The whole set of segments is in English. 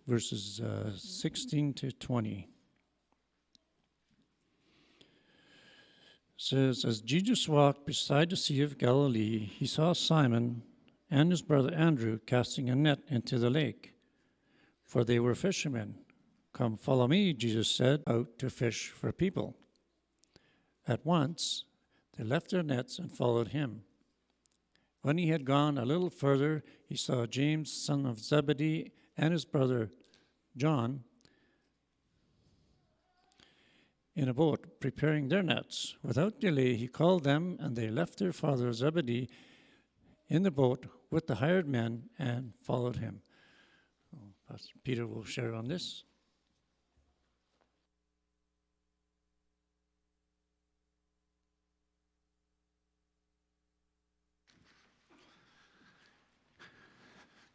verses 16 to 20. It says, as Jesus walked beside the Sea of Galilee, he saw Simon and his brother Andrew casting a net into the lake, for they were fishermen. Come, follow me, Jesus said, out to fish for people. At once, they left their nets and followed him. When he had gone a little further, he saw James, son of Zebedee, and his brother John in a boat, preparing their nets. Without delay, he called them, and they left their father Zebedee in the boat with the hired men and followed him. Pastor Peter will share on this.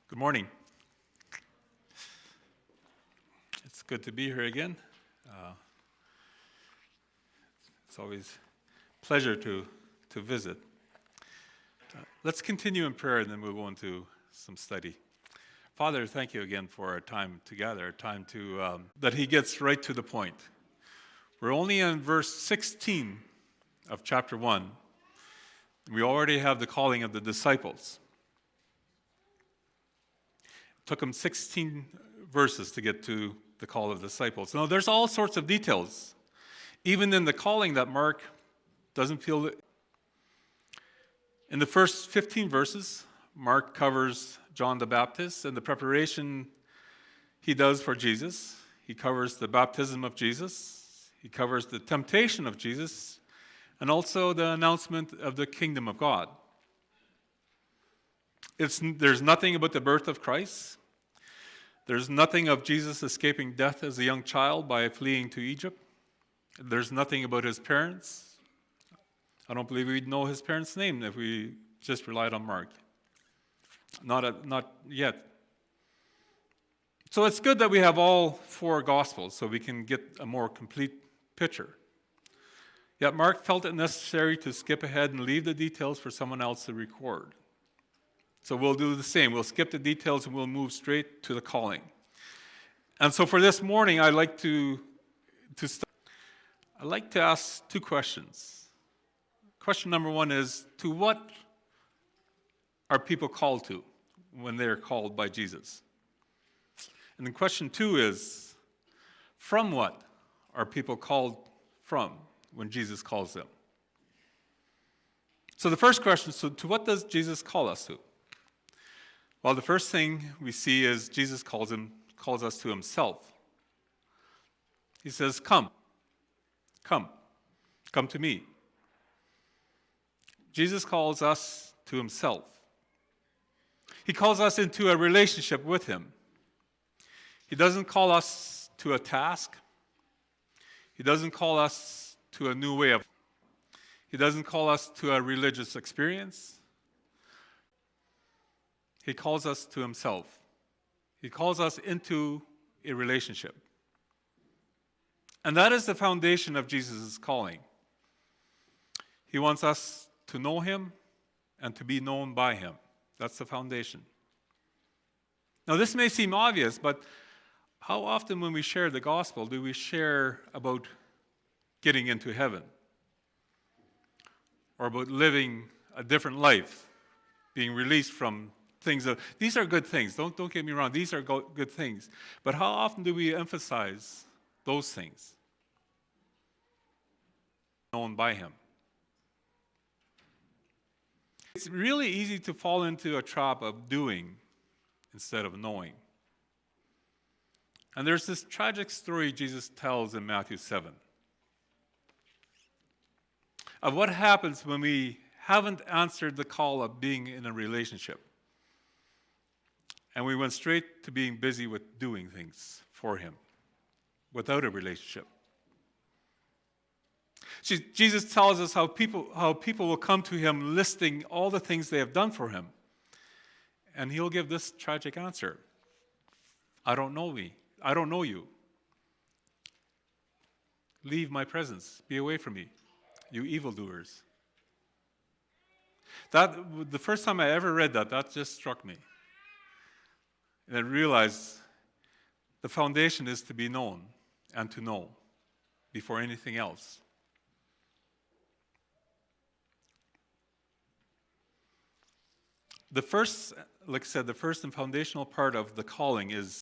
Good morning. It's good to be here again. It's always a pleasure to visit. Let's continue in prayer and then we'll go into some study. Father, thank you again for our time together, that he gets right to the point. We're only in verse 16 of chapter 1. We already have the calling of the disciples. It took them 16 verses to get to the call of the disciples. Now, there's all sorts of details, even in the calling that Mark doesn't feel. In the first 15 verses, Mark covers John the Baptist and the preparation he does for Jesus. He covers the baptism of Jesus. He covers the temptation of Jesus, and also the announcement of the kingdom of God. There's nothing about the birth of Christ. There's nothing of Jesus escaping death as a young child by fleeing to Egypt. There's nothing about his parents. I don't believe we'd know his parents' name if we just relied on Mark. Not yet. So it's good that we have all four Gospels so we can get a more complete picture. Yet Mark felt it necessary to skip ahead and leave the details for someone else to record. So we'll do the same. We'll skip the details and we'll move straight to the calling. And so for this morning, I'd like to ask two questions. Question number one is, to what are people called to when they're called by Jesus? And then question two is, from what are people called from when Jesus calls them? So the first question, so to what does Jesus call us to? Well, the first thing we see is Jesus calls us to himself. He says, come to me. Jesus calls us to himself. He calls us into a relationship with him. He doesn't call us to a task. He doesn't call us to a new way of. He doesn't call us to a religious experience. He calls us to himself. He calls us into a relationship. And that is the foundation of Jesus' calling. He wants us to know him and to be known by him. That's the foundation. Now, this may seem obvious, but how often when we share the gospel do we share about getting into heaven? Or about living a different life, being released from things. These are good things. Don't get me wrong. These are good things. But how often do we emphasize those things? Known by him. It's really easy to fall into a trap of doing instead of knowing. And there's this tragic story Jesus tells in Matthew 7 of what happens when we haven't answered the call of being in a relationship. And we went straight to being busy with doing things for him without a relationship. Jesus tells us how people will come to him listing all the things they have done for him. And he'll give this tragic answer. I don't know you. Leave my presence. Be away from me, you evildoers. The first time I ever read that just struck me. And I realized The foundation is to be known and to know before anything else. The first, like I said, the first and foundational part of the calling is